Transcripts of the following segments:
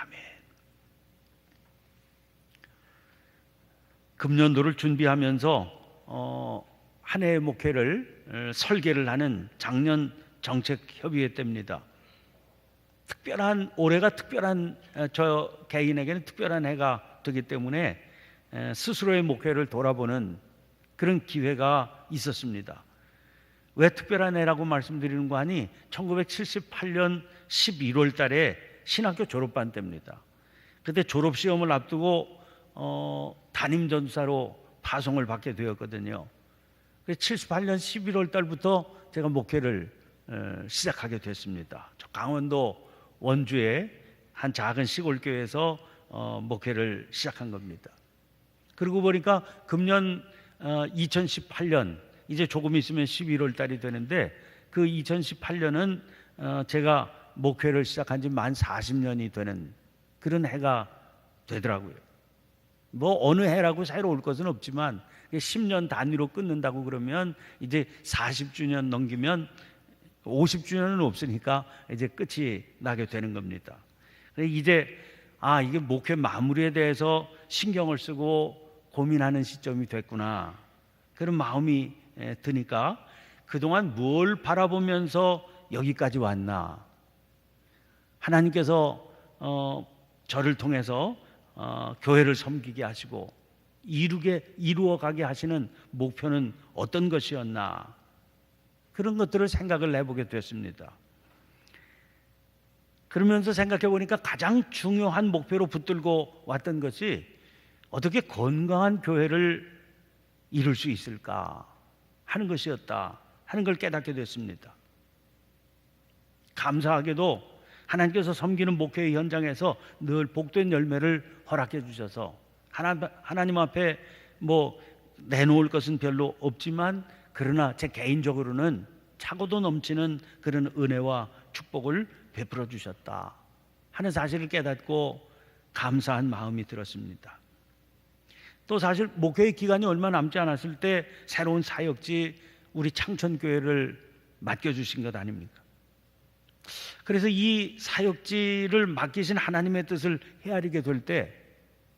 아멘. 금년도를 준비하면서 한 해의 목회를 설계를 하는 작년 정책협의회 때입니다. 올해가 특별한, 저 개인에게는 특별한 해가 되기 때문에 스스로의 목회를 돌아보는 그런 기회가 있었습니다. 왜 특별한 해라고 말씀드리는 거 하니 1978년 11월 달에 신학교 졸업반 때입니다. 그때 졸업시험을 앞두고 담임 전사로 파송을 받게 되었거든요. 그래서 78년 11월 달부터 제가 목회를 시작하게 됐습니다. 저 강원도 원주의 한 작은 시골교회에서 목회를 시작한 겁니다. 그러고 보니까 금년 2018년 이제 조금 있으면 11월 달이 되는데 그 2018년은 제가 목회를 시작한 지 만 40년이 되는 그런 해가 되더라고요. 뭐 어느 해라고 새로울 것은 없지만 10년 단위로 끊는다고 그러면 이제 40주년 넘기면 50주년은 없으니까 이제 끝이 나게 되는 겁니다. 이제 이게 목회 마무리에 대해서 신경을 쓰고 고민하는 시점이 됐구나, 그런 마음이 드니까 그동안 뭘 바라보면서 여기까지 왔나, 하나님께서 저를 통해서 교회를 섬기게 하시고 이루어가게 하시는 목표는 어떤 것이었나, 그런 것들을 생각을 해보게 됐습니다. 그러면서 생각해 보니까 가장 중요한 목표로 붙들고 왔던 것이 어떻게 건강한 교회를 이룰 수 있을까 하는 것이었다 하는 걸 깨닫게 됐습니다. 감사하게도 하나님께서 섬기는 목회의 현장에서 늘 복된 열매를 허락해 주셔서 하나님 앞에 뭐 내놓을 것은 별로 없지만 그러나 제 개인적으로는 차고도 넘치는 그런 은혜와 축복을 베풀어 주셨다 하는 사실을 깨닫고 감사한 마음이 들었습니다. 또 사실 목회의 기간이 얼마 남지 않았을 때 새로운 사역지 우리 창천교회를 맡겨주신 것 아닙니까? 그래서 이 사역지를 맡기신 하나님의 뜻을 헤아리게 될 때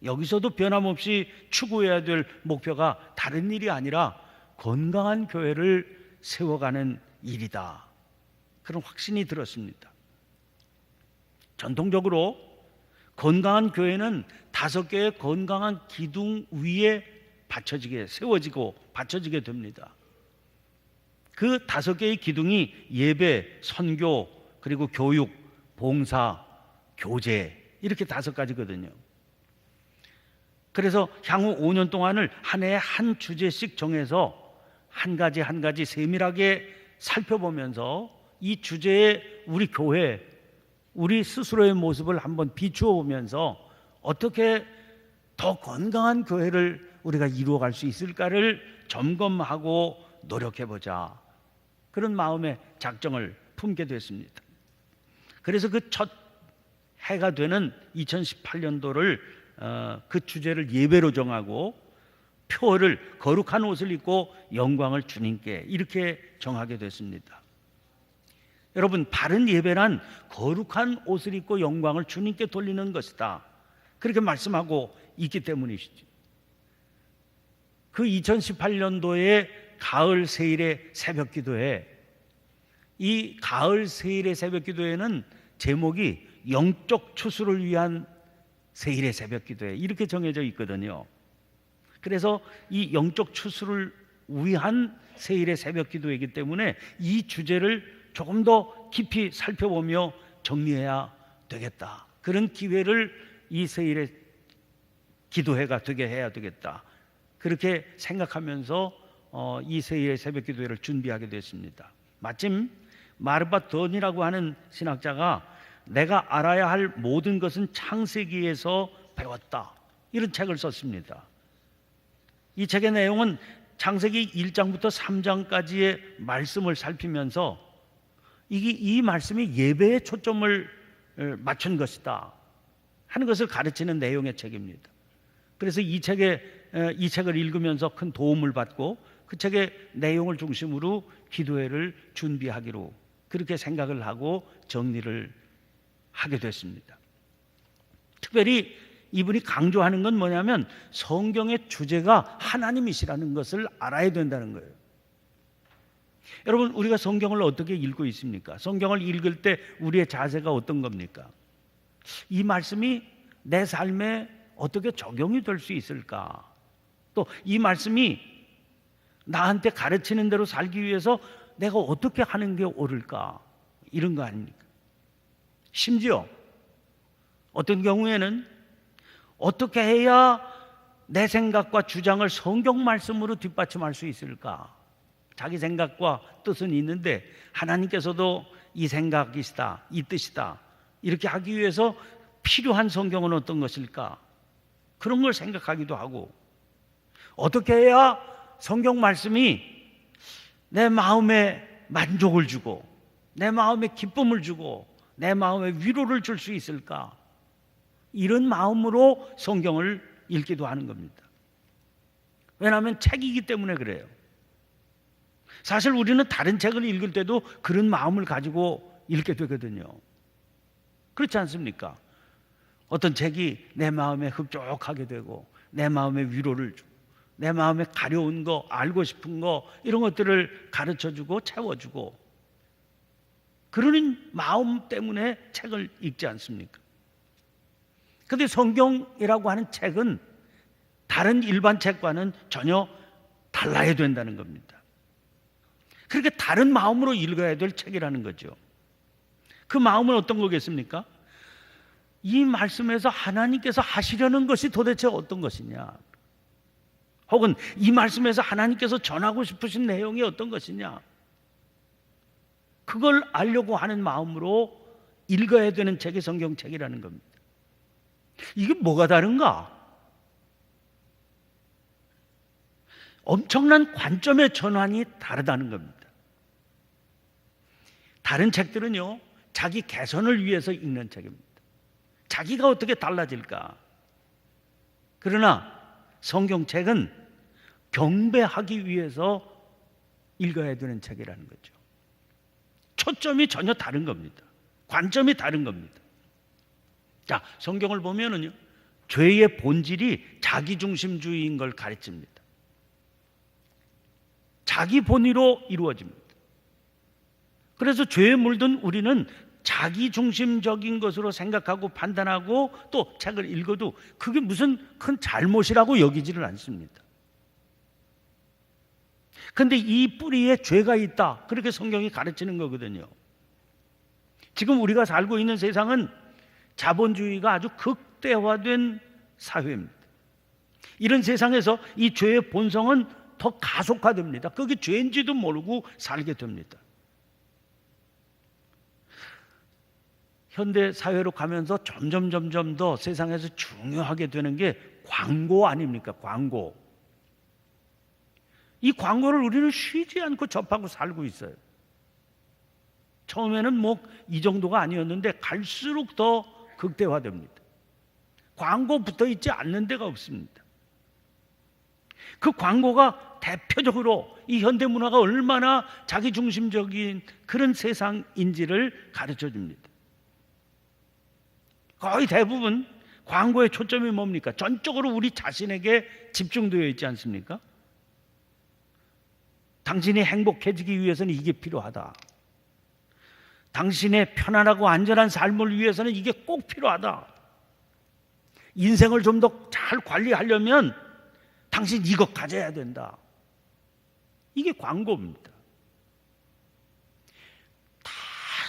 여기서도 변함없이 추구해야 될 목표가 다른 일이 아니라 건강한 교회를 세워가는 일이다, 그런 확신이 들었습니다. 전통적으로 건강한 교회는 5개의 건강한 기둥 위에 세워지고 받쳐지게 됩니다. 그 5개의 기둥이 예배, 선교, 그리고 교육, 봉사, 교제, 이렇게 5가지거든요. 그래서 향후 5년 동안을 한 해에 한 주제씩 정해서 한 가지 세밀하게 살펴보면서 이 주제에 우리 교회, 우리 스스로의 모습을 한번 비추어 보면서 어떻게 더 건강한 교회를 우리가 이루어갈 수 있을까를 점검하고 노력해보자, 그런 마음의 작정을 품게 됐습니다. 그래서 그 첫 해가 되는 2018년도를 그 주제를 예배로 정하고 표어를 거룩한 옷을 입고 영광을 주님께, 이렇게 정하게 됐습니다. 여러분, 바른 예배란 거룩한 옷을 입고 영광을 주님께 돌리는 것이다, 그렇게 말씀하고 있기 때문이시죠. 그 2018년도에 가을 세일의 새벽 기도회, 이 가을 세일의 새벽 기도회는 제목이 영적 추수를 위한 세일의 새벽 기도회, 이렇게 정해져 있거든요. 그래서 이 영적 추수를 위한 세일의 새벽 기도이기 때문에 이 주제를 조금 더 깊이 살펴보며 정리해야 되겠다, 그런 기회를 이 세일의 기도회가 되게 해야 되겠다, 그렇게 생각하면서 이 세일의 새벽 기도회를 준비하게 됐습니다. 마침 마르바 던이라고 하는 신학자가 내가 알아야 할 모든 것은 창세기에서 배웠다, 이런 책을 썼습니다. 이 책의 내용은 창세기 1장부터 3장까지의 말씀을 살피면서 이 말씀이 예배에 초점을 맞춘 것이다 하는 것을 가르치는 내용의 책입니다. 그래서 이 책을 읽으면서 큰 도움을 받고 그 책의 내용을 중심으로 기도회를 준비하기로 그렇게 생각을 하고 정리를 하게 됐습니다. 특별히 이분이 강조하는 건 뭐냐면 성경의 주제가 하나님이시라는 것을 알아야 된다는 거예요. 여러분, 우리가 성경을 어떻게 읽고 있습니까? 성경을 읽을 때 우리의 자세가 어떤 겁니까? 이 말씀이 내 삶에 어떻게 적용이 될 수 있을까? 또 이 말씀이 나한테 가르치는 대로 살기 위해서 내가 어떻게 하는 게 옳을까? 이런 거 아닙니까? 심지어 어떤 경우에는 어떻게 해야 내 생각과 주장을 성경 말씀으로 뒷받침할 수 있을까? 자기 생각과 뜻은 있는데 하나님께서도 이 생각이시다, 이 뜻이다, 이렇게 하기 위해서 필요한 성경은 어떤 것일까? 그런 걸 생각하기도 하고, 어떻게 해야 성경 말씀이 내 마음에 만족을 주고 내 마음에 기쁨을 주고 내 마음에 위로를 줄 수 있을까? 이런 마음으로 성경을 읽기도 하는 겁니다. 왜냐하면 책이기 때문에 그래요. 사실 우리는 다른 책을 읽을 때도 그런 마음을 가지고 읽게 되거든요. 그렇지 않습니까? 어떤 책이 내 마음에 흡족하게 되고 내 마음에 위로를 주고 내 마음에 가려운 거, 알고 싶은 거, 이런 것들을 가르쳐주고 채워주고, 그러는 마음 때문에 책을 읽지 않습니까? 그런데 성경이라고 하는 책은 다른 일반 책과는 전혀 달라야 된다는 겁니다. 그렇게 다른 마음으로 읽어야 될 책이라는 거죠. 그 마음은 어떤 거겠습니까? 이 말씀에서 하나님께서 하시려는 것이 도대체 어떤 것이냐, 혹은 이 말씀에서 하나님께서 전하고 싶으신 내용이 어떤 것이냐, 그걸 알려고 하는 마음으로 읽어야 되는 책이 성경책이라는 겁니다. 이게 뭐가 다른가? 엄청난 관점의 전환이 다르다는 겁니다. 다른 책들은요, 자기 개선을 위해서 읽는 책입니다. 자기가 어떻게 달라질까? 그러나 성경책은 경배하기 위해서 읽어야 되는 책이라는 거죠. 초점이 전혀 다른 겁니다. 관점이 다른 겁니다. 자, 성경을 보면은요, 죄의 본질이 자기중심주의인 걸 가르칩니다. 자기 본의로 이루어집니다. 그래서 죄에 물든 우리는 자기중심적인 것으로 생각하고 판단하고 또 책을 읽어도 그게 무슨 큰 잘못이라고 여기지를 않습니다. 그런데 이 뿌리에 죄가 있다, 그렇게 성경이 가르치는 거거든요. 지금 우리가 살고 있는 세상은 자본주의가 아주 극대화된 사회입니다. 이런 세상에서 이 죄의 본성은 더 가속화됩니다. 그게 죄인지도 모르고 살게 됩니다. 현대 사회로 가면서 점점 더 세상에서 중요하게 되는 게 광고 아닙니까? 광고. 이 광고를 우리는 쉬지 않고 접하고 살고 있어요. 처음에는 뭐 이 정도가 아니었는데 갈수록 더 극대화됩니다. 광고 붙어 있지 않는 데가 없습니다. 그 광고가 대표적으로 이 현대 문화가 얼마나 자기중심적인 그런 세상인지를 가르쳐 줍니다. 거의 대부분 광고의 초점이 뭡니까? 전적으로 우리 자신에게 집중되어 있지 않습니까? 당신이 행복해지기 위해서는 이게 필요하다. 당신의 편안하고 안전한 삶을 위해서는 이게 꼭 필요하다. 인생을 좀 더 잘 관리하려면 당신 이것 가져야 된다. 이게 광고입니다. 다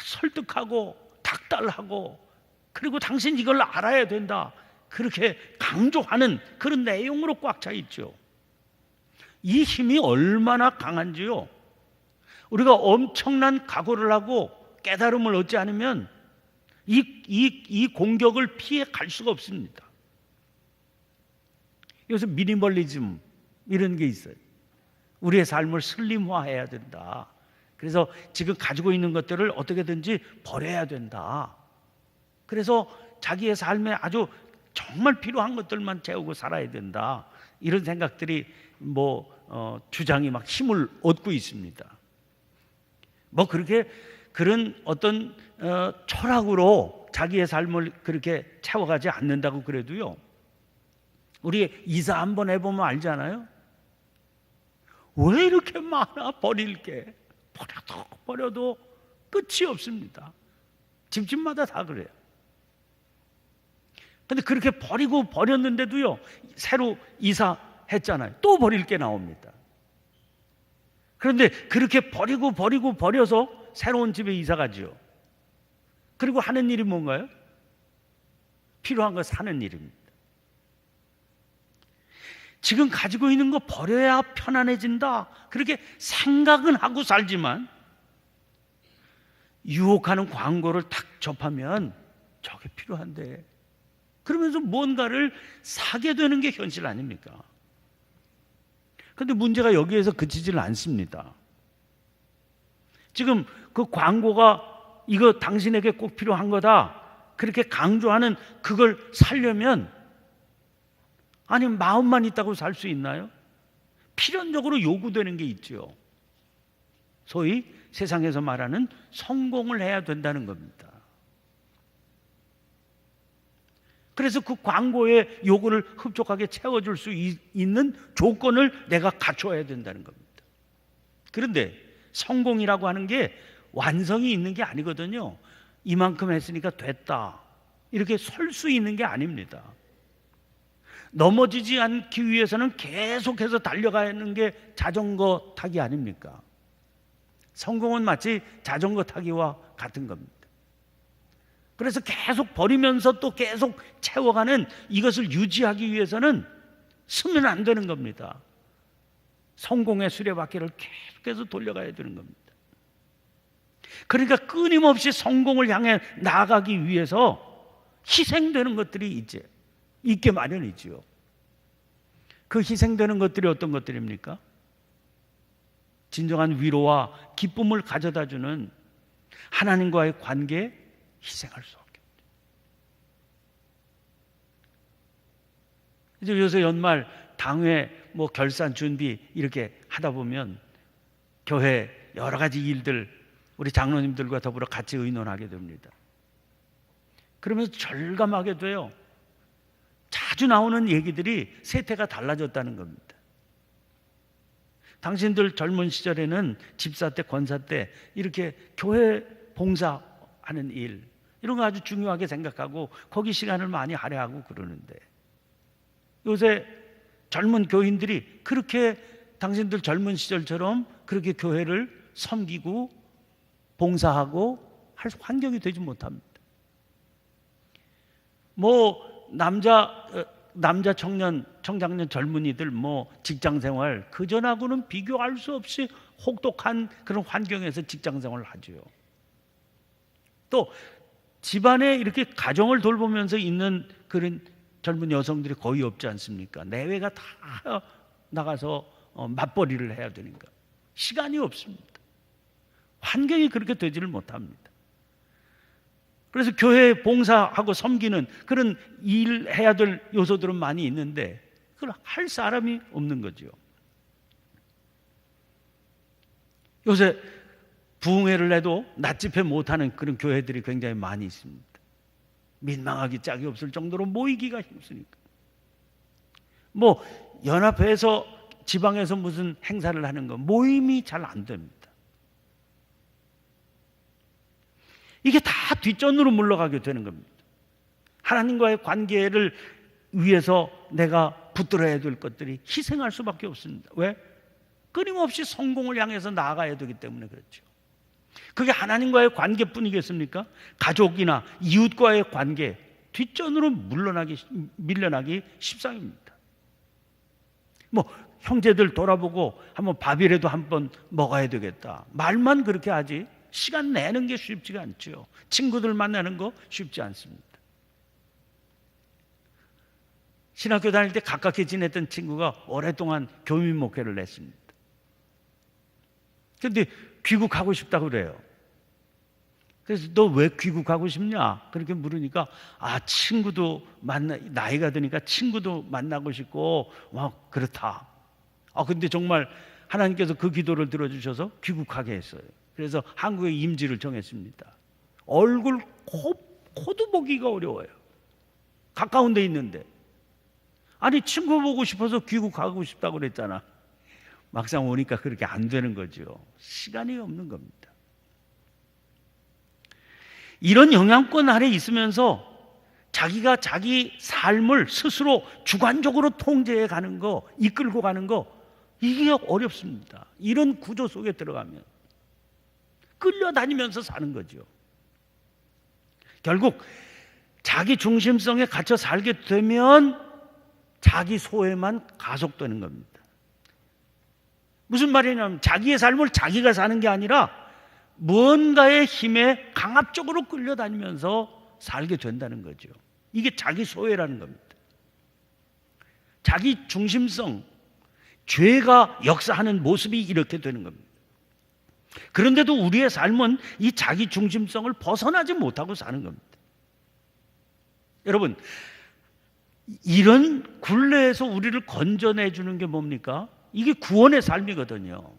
설득하고 닥달하고, 그리고 당신 이걸 알아야 된다, 그렇게 강조하는 그런 내용으로 꽉 차 있죠. 이 힘이 얼마나 강한지요, 우리가 엄청난 각오를 하고 깨달음을 얻지 않으면 이 공격을 피해 갈 수가 없습니다. 요새 미니멀리즘 이런 게 있어요. 우리의 삶을 슬림화해야 된다. 그래서 지금 가지고 있는 것들을 어떻게든지 버려야 된다. 그래서 자기의 삶에 아주 정말 필요한 것들만 채우고 살아야 된다. 이런 생각들이 주장이 막 힘을 얻고 있습니다. 뭐 그렇게 그런 어떤 철학으로 자기의 삶을 그렇게 채워가지 않는다고 그래도요, 우리 이사 한번 해보면 알잖아요. 왜 이렇게 많아? 버릴 게 버려도 끝이 없습니다. 집집마다 다 그래요. 근데 그렇게 버렸는데도요, 새로 이사했잖아요. 또 버릴 게 나옵니다. 그런데 그렇게 버려서 새로운 집에 이사 가지요. 그리고 하는 일이 뭔가요? 필요한 거 사는 일입니다. 지금 가지고 있는 거 버려야 편안해진다, 그렇게 생각은 하고 살지만 유혹하는 광고를 탁 접하면 저게 필요한데, 그러면서 뭔가를 사게 되는 게 현실 아닙니까? 그런데 문제가 여기에서 그치지는 않습니다. 지금 그 광고가 이거 당신에게 꼭 필요한 거다 그렇게 강조하는 그걸 살려면, 아니 마음만 있다고 살 수 있나요? 필연적으로 요구되는 게 있죠. 소위 세상에서 말하는 성공을 해야 된다는 겁니다. 그래서 그 광고의 요구를 흡족하게 채워줄 수 있는 조건을 내가 갖춰야 된다는 겁니다. 그런데 성공이라고 하는 게 완성이 있는 게 아니거든요. 이만큼 했으니까 됐다 이렇게 설 수 있는 게 아닙니다. 넘어지지 않기 위해서는 계속해서 달려가는 게 자전거 타기 아닙니까? 성공은 마치 자전거 타기와 같은 겁니다. 그래서 계속 버리면서 또 계속 채워가는 이것을 유지하기 위해서는 쓰면 안 되는 겁니다. 성공의 수레바퀴를 계속해서 돌려가야 되는 겁니다. 그러니까 끊임없이 성공을 향해 나아가기 위해서 희생되는 것들이 있게 마련이지요. 그 희생되는 것들이 어떤 것들입니까? 진정한 위로와 기쁨을 가져다주는 하나님과의 관계에 희생할 수 없게. 이제 요새 연말 당회 결산 준비 이렇게 하다 보면 교회 여러 가지 일들 우리 장로님들과 더불어 같이 의논하게 됩니다. 그러면서 절감하게 돼요. 자주 나오는 얘기들이 세태가 달라졌다는 겁니다. 당신들 젊은 시절에는 집사 때, 권사 때 이렇게 교회 봉사하는 일 이런 거 아주 중요하게 생각하고 거기 시간을 많이 할애하고 그러는데, 요새 젊은 교인들이 그렇게 당신들 젊은 시절처럼 그렇게 교회를 섬기고 봉사하고 할 환경이 되지 못합니다. 남자 청장년 젊은이들 직장 생활 그전하고는 비교할 수 없이 혹독한 그런 환경에서 직장 생활을 하죠. 또 집안에 이렇게 가정을 돌보면서 있는 그런 젊은 여성들이 거의 없지 않습니까? 내외가 다 나가서 맞벌이를 해야 되니까 시간이 없습니다. 환경이 그렇게 되지를 못합니다. 그래서 교회에 봉사하고 섬기는 그런 일해야 될 요소들은 많이 있는데 그걸 할 사람이 없는 거죠. 요새 부흥회를 해도 낮 집회 못하는 그런 교회들이 굉장히 많이 있습니다. 민망하기 짝이 없을 정도로 모이기가 힘쓰니까. 연합회에서 지방에서 무슨 행사를 하는 거 모임이 잘 안 됩니다. 이게 다 뒷전으로 물러가게 되는 겁니다. 하나님과의 관계를 위해서 내가 붙들어야 될 것들이 희생할 수밖에 없습니다. 왜? 끊임없이 성공을 향해서 나아가야 되기 때문에 그렇죠. 그게 하나님과의 관계뿐이겠습니까? 가족이나 이웃과의 관계, 뒷전으로 밀려나기 십상입니다. 형제들 돌아보고 한번 밥이라도 한번 먹어야 되겠다. 말만 그렇게 하지 시간 내는 게 쉽지가 않죠. 친구들 만나는 거 쉽지 않습니다. 신학교 다닐 때 가깝게 지냈던 친구가 오랫동안 교민 목회를 했습니다. 그런데 귀국하고 싶다고 그래요. 그래서 너 왜 귀국하고 싶냐? 그렇게 물으니까 친구도 나이가 드니까 친구도 만나고 싶고 그렇다. 근데 정말 하나님께서 그 기도를 들어주셔서 귀국하게 했어요. 그래서 한국의 임지를 정했습니다. 얼굴, 코도 보기가 어려워요. 가까운 데 있는데. 아니, 친구 보고 싶어서 귀국하고 싶다고 그랬잖아. 막상 오니까 그렇게 안 되는 거죠. 시간이 없는 겁니다. 이런 영향권 아래 있으면서 자기가 자기 삶을 스스로 주관적으로 통제해 가는 거, 이끌고 가는 거, 이게 어렵습니다. 이런 구조 속에 들어가면 끌려다니면서 사는 거죠. 결국 자기 중심성에 갇혀 살게 되면 자기 소외만 가속되는 겁니다. 무슨 말이냐면 자기의 삶을 자기가 사는 게 아니라 무언가의 힘에 강압적으로 끌려다니면서 살게 된다는 거죠. 이게 자기 소외라는 겁니다. 자기 중심성, 죄가 역사하는 모습이 이렇게 되는 겁니다. 그런데도 우리의 삶은 이 자기 중심성을 벗어나지 못하고 사는 겁니다. 여러분, 이런 굴레에서 우리를 건져내 주는 게 뭡니까? 이게 구원의 삶이거든요.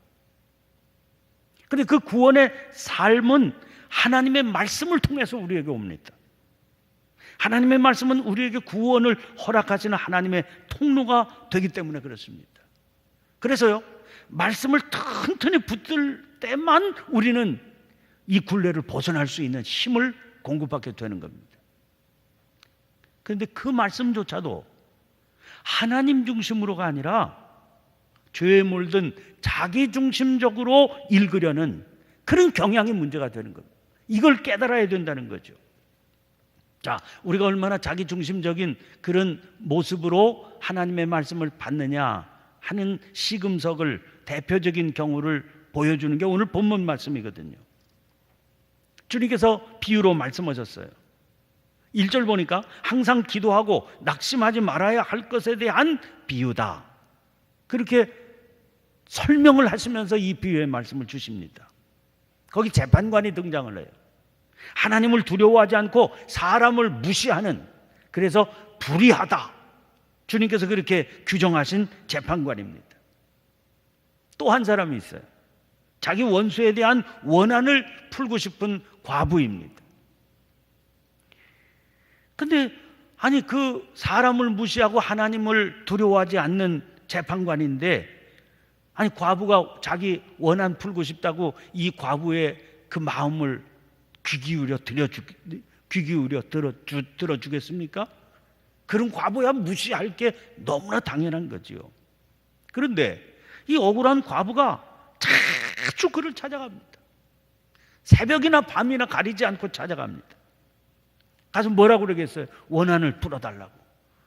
근데 그 구원의 삶은 하나님의 말씀을 통해서 우리에게 옵니다. 하나님의 말씀은 우리에게 구원을 허락하시는 하나님의 통로가 되기 때문에 그렇습니다. 그래서요, 말씀을 튼튼히 붙들 때만 우리는 이 굴레를 벗어날 수 있는 힘을 공급받게 되는 겁니다. 그런데 그 말씀조차도 하나님 중심으로가 아니라 죄에 물든 자기 중심적으로 읽으려는 그런 경향이 문제가 되는 겁니다. 이걸 깨달아야 된다는 거죠. 자, 우리가 얼마나 자기 중심적인 그런 모습으로 하나님의 말씀을 받느냐 하는 시금석을, 대표적인 경우를 보여주는 게 오늘 본문 말씀이거든요. 주님께서 비유로 말씀하셨어요. 1절 보니까 항상 기도하고 낙심하지 말아야 할 것에 대한 비유다. 그렇게 설명을 하시면서 이 비유의 말씀을 주십니다. 거기 재판관이 등장을 해요. 하나님을 두려워하지 않고 사람을 무시하는, 그래서 불의하다, 주님께서 그렇게 규정하신 재판관입니다. 또 한 사람이 있어요. 자기 원수에 대한 원한을 풀고 싶은 과부입니다. 근데 아니, 그 사람을 무시하고 하나님을 두려워하지 않는 재판관인데, 아니, 과부가 자기 원한 풀고 싶다고 이 과부의 그 마음을 귀 기울여 들어주겠습니까? 그런 과부야 무시할 게 너무나 당연한 거죠. 그런데 이 억울한 과부가 자주 그를 찾아갑니다. 새벽이나 밤이나 가리지 않고 찾아갑니다. 가서 뭐라고 그러겠어요? 원한을 풀어달라고,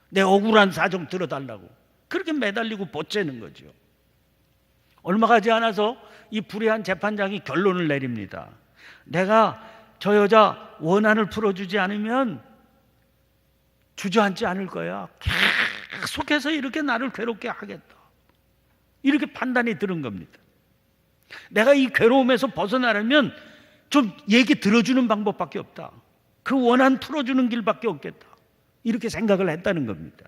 내 억울한 사정 들어달라고, 그렇게 매달리고 보채는 거죠. 얼마 가지 않아서 이 불의한 재판장이 결론을 내립니다. 내가 저 여자 원한을 풀어주지 않으면 주저앉지 않을 거야. 계속해서 이렇게 나를 괴롭게 하겠다. 이렇게 판단이 들은 겁니다. 내가 이 괴로움에서 벗어나려면 좀 얘기 들어주는 방법밖에 없다. 그 원한 풀어주는 길밖에 없겠다. 이렇게 생각을 했다는 겁니다.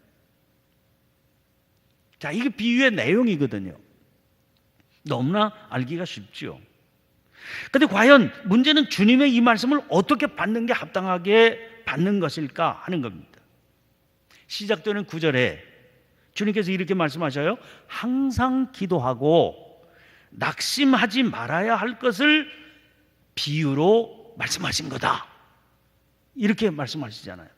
자, 이게 비유의 내용이거든요. 너무나 알기가 쉽죠. 그런데 과연 문제는 주님의 이 말씀을 어떻게 받는 게 합당하게 받는 것일까 하는 겁니다. 시작되는 9절에 주님께서 이렇게 말씀하셔요. 항상 기도하고 낙심하지 말아야 할 것을 비유로 말씀하신 거다. 이렇게 말씀하시잖아요.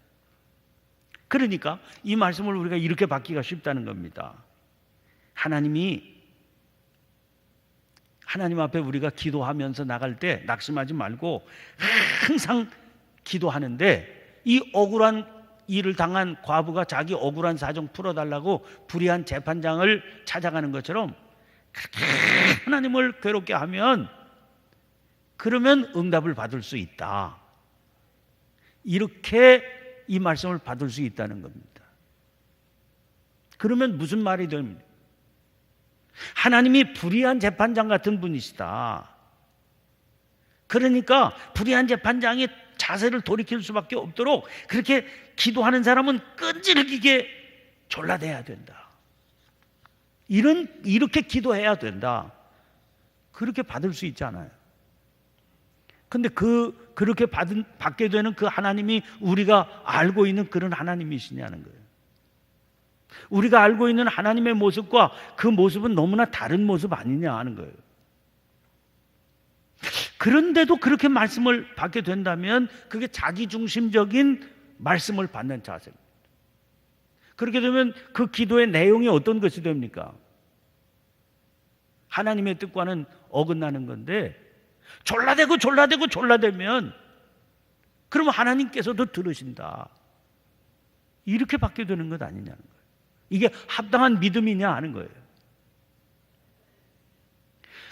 그러니까 이 말씀을 우리가 이렇게 받기가 쉽다는 겁니다. 하나님 앞에 우리가 기도하면서 나갈 때 낙심하지 말고 항상 기도하는데, 이 억울한 일을 당한 과부가 자기 억울한 사정 풀어달라고 불의한 재판장을 찾아가는 것처럼 하나님을 괴롭게 하면, 그러면 응답을 받을 수 있다. 이렇게 이 말씀을 받을 수 있다는 겁니다. 그러면 무슨 말이 됩니까? 하나님이 불의한 재판장 같은 분이시다. 그러니까 불의한 재판장이 자세를 돌이킬 수밖에 없도록 그렇게 기도하는 사람은 끈질기게 졸라대야 된다. 이렇게 기도해야 된다. 그렇게 받을 수 있잖아요. 근데 그렇게 받게 되는 그 하나님이 우리가 알고 있는 그런 하나님이시냐는 거예요. 우리가 알고 있는 하나님의 모습과 그 모습은 너무나 다른 모습 아니냐 하는 거예요. 그런데도 그렇게 말씀을 받게 된다면 그게 자기중심적인 말씀을 받는 자세입니다. 그렇게 되면 그 기도의 내용이 어떤 것이 됩니까? 하나님의 뜻과는 어긋나는 건데, 졸라대면 그러면 하나님께서도 들으신다, 이렇게 받게 되는 것 아니냐는 거예요. 이게 합당한 믿음이냐 하는 거예요.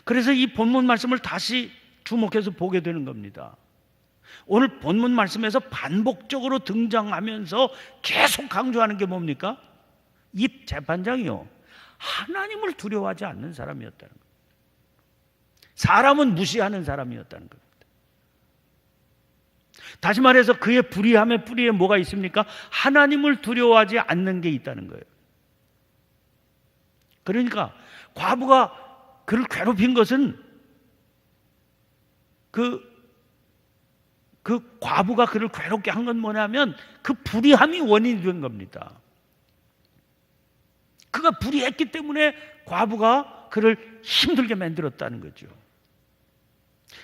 그래서 이 본문 말씀을 다시 주목해서 보게 되는 겁니다. 오늘 본문 말씀에서 반복적으로 등장하면서 계속 강조하는 게 뭡니까? 이 재판장이요, 하나님을 두려워하지 않는 사람이었다는 겁니다. 사람은 무시하는 사람이었다는 겁니다. 다시 말해서 그의 불의함의 뿌리에 뭐가 있습니까? 하나님을 두려워하지 않는 게 있다는 거예요. 그러니까 과부가 그를 괴롭힌 것은 그 과부가 그를 괴롭게 한 건 뭐냐면 그 불의함이 원인이 된 겁니다. 그가 불의했기 때문에 과부가 그를 힘들게 만들었다는 거죠.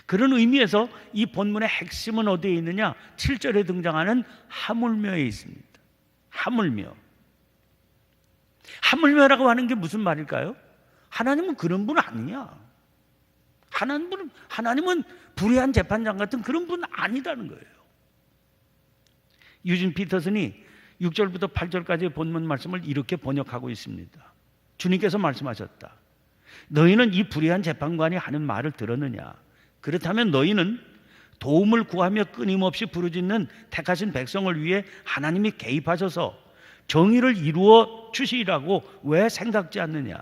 그런 의미에서 이 본문의 핵심은 어디에 있느냐? 7절에 등장하는 하물며에 있습니다. 하물며라고 하는 게 무슨 말일까요? 하나님은 그런 분 아니냐. 하나님은 불의한 재판장 같은 그런 분 아니라는 거예요. 유진 피터슨이 6절부터 8절까지의 본문 말씀을 이렇게 번역하고 있습니다. 주님께서 말씀하셨다. 너희는 이 불의한 재판관이 하는 말을 들었느냐? 그렇다면 너희는 도움을 구하며 끊임없이 부르짖는 택하신 백성을 위해 하나님이 개입하셔서 정의를 이루어 주시리라고 왜 생각지 않느냐?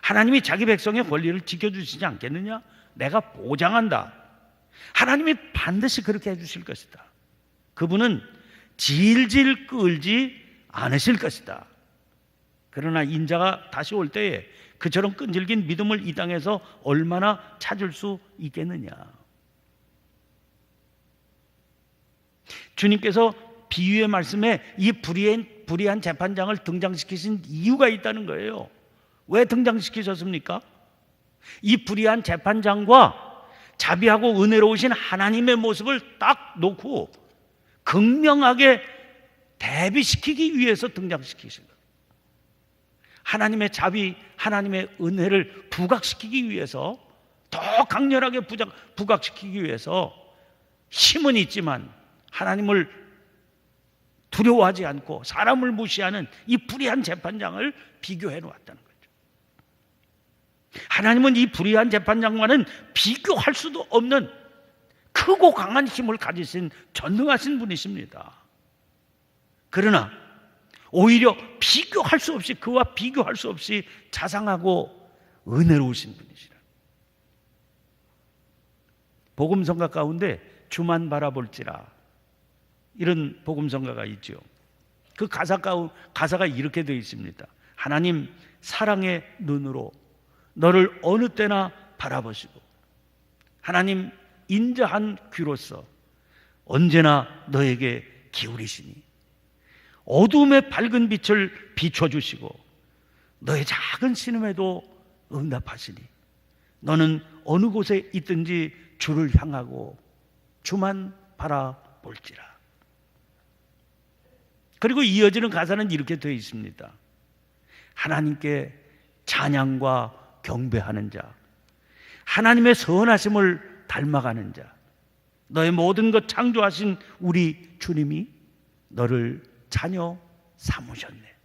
하나님이 자기 백성의 권리를 지켜주시지 않겠느냐? 내가 보장한다. 하나님이 반드시 그렇게 해주실 것이다. 그분은 질질 끌지 않으실 것이다. 그러나 인자가 다시 올 때에 그처럼 끈질긴 믿음을 이 땅에서 얼마나 찾을 수 있겠느냐? 주님께서 비유의 말씀에 이 불의한 재판장을 등장시키신 이유가 있다는 거예요. 왜 등장시키셨습니까? 이 불의한 재판장과 자비하고 은혜로우신 하나님의 모습을 딱 놓고 극명하게 대비시키기 위해서 등장시키신 거예요. 하나님의 자비, 하나님의 은혜를 부각시키기 위해서, 더 강렬하게 부각시키기 위해서 힘은 있지만 하나님을 두려워하지 않고 사람을 무시하는 이 불의한 재판장을 비교해 놓았다는 거죠. 하나님은 이 불의한 재판장과는 비교할 수도 없는 크고 강한 힘을 가지신 전능하신 분이십니다. 그러나 오히려 그와 비교할 수 없이 자상하고 은혜로우신 분이시라. 복음성가 가운데 주만 바라볼지라, 이런 복음성가가 있죠. 그 가사가 이렇게 되어 있습니다. 하나님 사랑의 눈으로 너를 어느 때나 바라보시고, 하나님 인자한 귀로서 언제나 너에게 기울이시니, 어두움의 밝은 빛을 비춰주시고 너의 작은 신음에도 응답하시니, 너는 어느 곳에 있든지 주를 향하고 주만 바라볼지라. 그리고 이어지는 가사는 이렇게 되어 있습니다. 하나님께 찬양과 경배하는 자, 하나님의 선하심을 닮아가는 자, 너의 모든 것 창조하신 우리 주님이 너를 자녀 삼으셨네.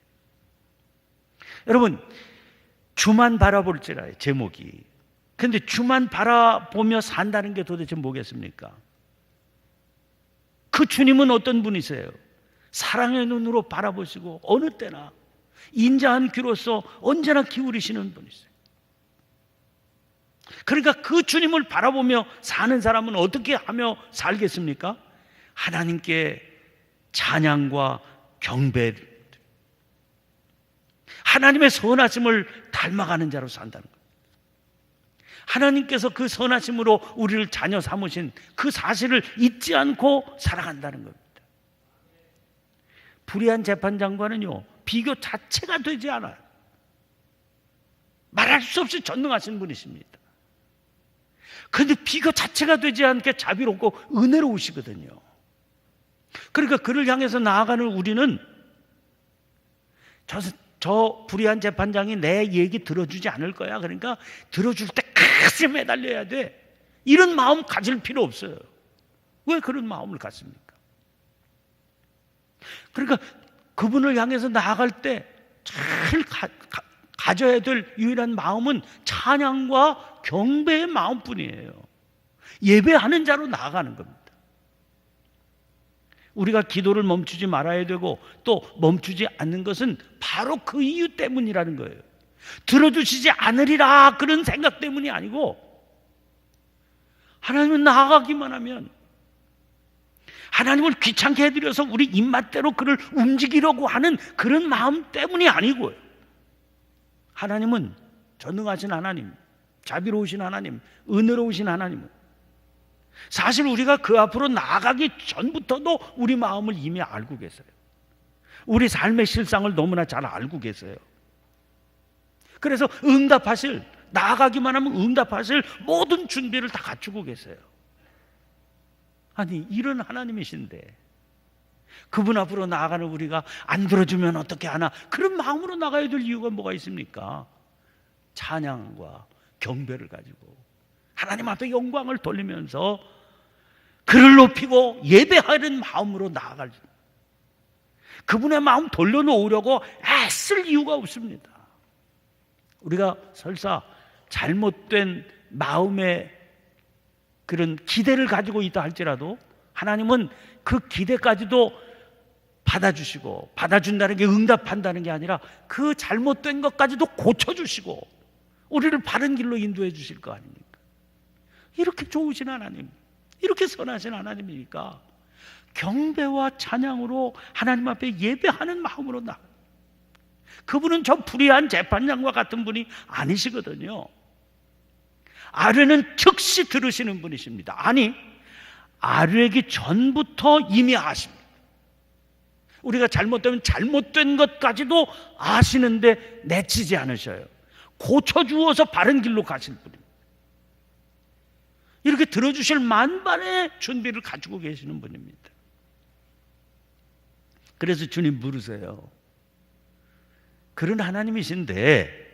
여러분, 주만 바라볼지라의 제목이, 근데 주만 바라보며 산다는 게 도대체 뭐겠습니까? 그 주님은 어떤 분이세요? 사랑의 눈으로 바라보시고 어느 때나 인자한 귀로서 언제나 기울이시는 분이세요. 그러니까 그 주님을 바라보며 사는 사람은 어떻게 하며 살겠습니까? 하나님께 찬양과 경배, 하나님의 선하심을 닮아가는 자로 산다는 거예요. 하나님께서 그 선하심으로 우리를 자녀 삼으신 그 사실을 잊지 않고 살아간다는 겁니다. 불의한 재판장과는요, 비교 자체가 되지 않아요. 말할 수 없이 전능하신 분이십니다. 그런데 비교 자체가 되지 않게 자비롭고 은혜로우시거든요. 그러니까 그를 향해서 나아가는 우리는 저 불의한 재판장이 내 얘기 들어주지 않을 거야. 그러니까 들어줄 때 끝까지 매달려야 돼. 이런 마음 가질 필요 없어요. 왜 그런 마음을 갖습니까? 그러니까 그분을 향해서 나아갈 때 잘 가져야 될 유일한 마음은 찬양과 경배의 마음뿐이에요. 예배하는 자로 나아가는 겁니다. 우리가 기도를 멈추지 말아야 되고 또 멈추지 않는 것은 바로 그 이유 때문이라는 거예요. 들어주시지 않으리라 그런 생각 때문이 아니고, 하나님은 나아가기만 하면, 하나님을 귀찮게 해드려서 우리 입맛대로 그를 움직이려고 하는 그런 마음 때문이 아니고요. 하나님은 전능하신 하나님, 자비로우신 하나님, 은혜로우신 하나님은 사실 우리가 그 앞으로 나아가기 전부터도 우리 마음을 이미 알고 계세요. 우리 삶의 실상을 너무나 잘 알고 계세요. 그래서 나아가기만 하면 응답하실 모든 준비를 다 갖추고 계세요. 아니, 이런 하나님이신데 그분 앞으로 나아가는 우리가 안 들어주면 어떻게 하나, 그런 마음으로 나가야 될 이유가 뭐가 있습니까? 찬양과 경배를 가지고 하나님 앞에 영광을 돌리면서 그를 높이고 예배하는 마음으로 나아갈, 그분의 마음 돌려놓으려고 애쓸 이유가 없습니다. 우리가 설사 잘못된 마음의 그런 기대를 가지고 있다 할지라도 하나님은 그 기대까지도 받아주시고, 받아준다는 게 응답한다는 게 아니라 그 잘못된 것까지도 고쳐주시고 우리를 바른 길로 인도해 주실 거 아닙니까? 이렇게 좋으신 하나님, 이렇게 선하신 하나님이니까 경배와 찬양으로 하나님 앞에 예배하는 마음으로 나아가요. 그분은 저 불의한 재판장과 같은 분이 아니시거든요. 아뢰는 즉시 들으시는 분이십니다. 아니, 아뢰기 전부터 이미 아십니다. 우리가 잘못되면 잘못된 것까지도 아시는데 내치지 않으셔요. 고쳐주어서 바른 길로 가실 분입니다. 이렇게 들어주실 만반의 준비를 가지고 계시는 분입니다. 그래서 주님 물으세요. 그런 하나님이신데,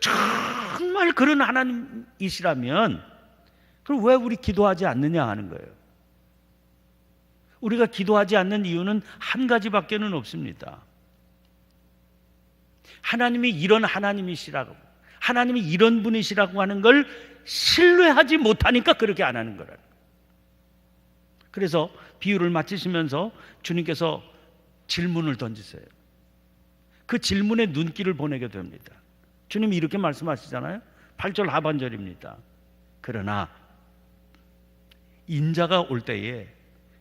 정말 그런 하나님이시라면 그럼 왜 우리 기도하지 않느냐 하는 거예요. 우리가 기도하지 않는 이유는 한 가지밖에는 없습니다. 하나님이 이런 하나님이시라고, 하나님이 이런 분이시라고 하는 걸 신뢰하지 못하니까 그렇게 안 하는 거라는 거예요. 그래서 비유를 마치시면서 주님께서 질문을 던지세요. 그 질문에 눈길을 보내게 됩니다. 주님이 이렇게 말씀하시잖아요. 8절 하반절입니다. 그러나 인자가 올 때에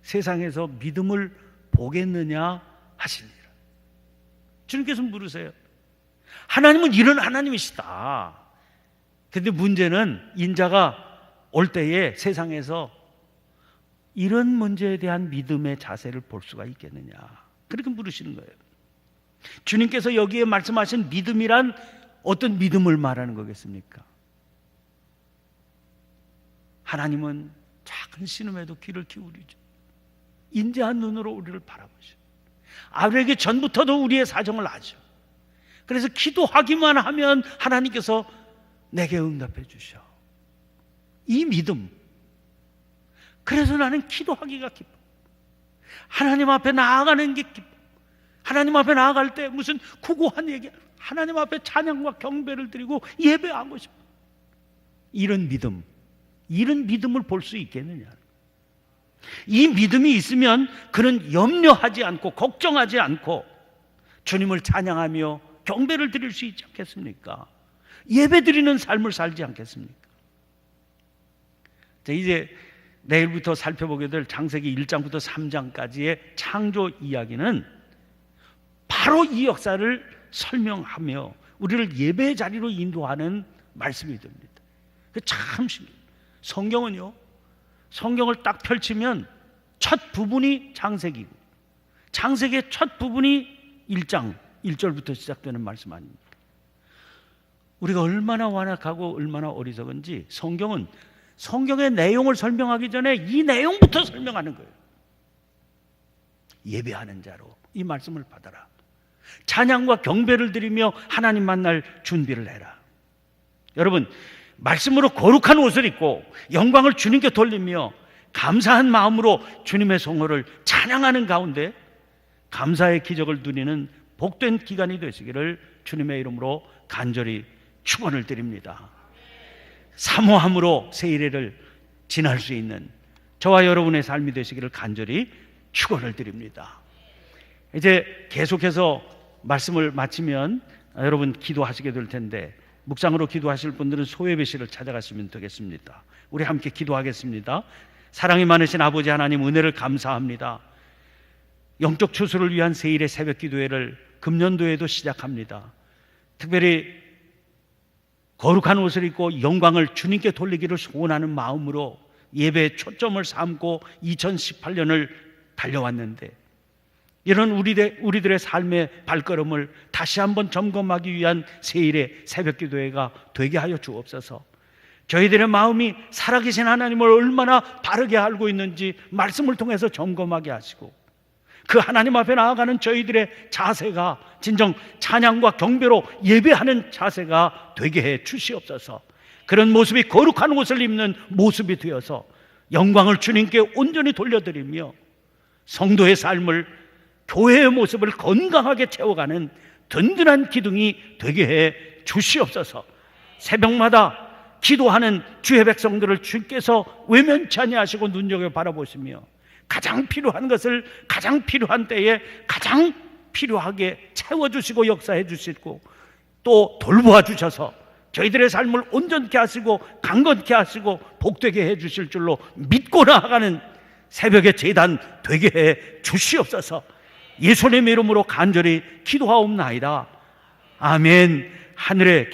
세상에서 믿음을 보겠느냐 하시니라. 주님께서 물으세요. 하나님은 이런 하나님이시다. 근데 문제는 인자가 올 때에 세상에서 이런 문제에 대한 믿음의 자세를 볼 수가 있겠느냐, 그렇게 물으시는 거예요. 주님께서 여기에 말씀하신 믿음이란 어떤 믿음을 말하는 거겠습니까? 하나님은 작은 신음에도 귀를 기울이죠. 인자한 눈으로 우리를 바라보죠. 아뢰기 전부터도 우리의 사정을 아죠. 그래서 기도하기만 하면 하나님께서 내게 응답해 주셔. 이 믿음. 그래서 나는 기도하기가 기뻐. 하나님 앞에 나아가는 게 기뻐. 하나님 앞에 나아갈 때 무슨 구구한 얘기, 하나님 앞에 찬양과 경배를 드리고 예배하고 싶어. 이런 믿음, 이런 믿음을 볼 수 있겠느냐. 이 믿음이 있으면 그는 염려하지 않고 걱정하지 않고 주님을 찬양하며 경배를 드릴 수 있지 않겠습니까? 예배 드리는 삶을 살지 않겠습니까? 자, 이제 내일부터 살펴보게 될 창세기 1장부터 3장까지의 창조 이야기는 바로 이 역사를 설명하며 우리를 예배 자리로 인도하는 말씀이 됩니다. 참 신기해요. 성경은요, 성경을 딱 펼치면 첫 부분이 창세기고 창세기의 첫 부분이 1장 1절부터 시작되는 말씀 아닙니까? 우리가 얼마나 완악하고 얼마나 어리석은지 성경은 성경의 내용을 설명하기 전에 이 내용부터 설명하는 거예요. 예배하는 자로 이 말씀을 받아라. 찬양과 경배를 드리며 하나님 만날 준비를 해라. 여러분, 말씀으로 거룩한 옷을 입고 영광을 주님께 돌리며 감사한 마음으로 주님의 성호를 찬양하는 가운데 감사의 기적을 누리는 복된 기간이 되시기를 주님의 이름으로 간절히 축원을 드립니다. 사모함으로 새 일회를 지날 수 있는 저와 여러분의 삶이 되시기를 간절히 축원을 드립니다. 이제 계속해서 말씀을 마치면 여러분 기도하시게 될 텐데, 묵상으로 기도하실 분들은 소예배실을 찾아가시면 되겠습니다. 우리 함께 기도하겠습니다. 사랑이 많으신 아버지 하나님, 은혜를 감사합니다. 영적 추수를 위한 새일의 새벽 기도회를 금년도에도 시작합니다. 특별히 거룩한 옷을 입고 영광을 주님께 돌리기를 소원하는 마음으로 예배에 초점을 삼고 2018년을 달려왔는데, 이런 우리들의 삶의 발걸음을 다시 한번 점검하기 위한 새일의 새벽 기도회가 되게 하여 주옵소서. 저희들의 마음이 살아계신 하나님을 얼마나 바르게 알고 있는지 말씀을 통해서 점검하게 하시고, 그 하나님 앞에 나아가는 저희들의 자세가 진정 찬양과 경배로 예배하는 자세가 되게 해 주시옵소서. 그런 모습이 거룩한 옷을 입는 모습이 되어서 영광을 주님께 온전히 돌려드리며 성도의 삶을, 교회의 모습을 건강하게 채워가는 든든한 기둥이 되게 해 주시옵소서. 새벽마다 기도하는 주의 백성들을 주께서 외면치 아니하시고 눈여겨 바라보시며 가장 필요한 것을 가장 필요한 때에 가장 필요하게 채워주시고 역사해 주시고 또 돌보아 주셔서 저희들의 삶을 온전케 하시고 강건케 하시고 복되게 해 주실 줄로 믿고 나아가는 새벽의 제단 되게 해 주시옵소서. 예수님의 이름으로 간절히 기도하옵나이다. 아멘. 하늘에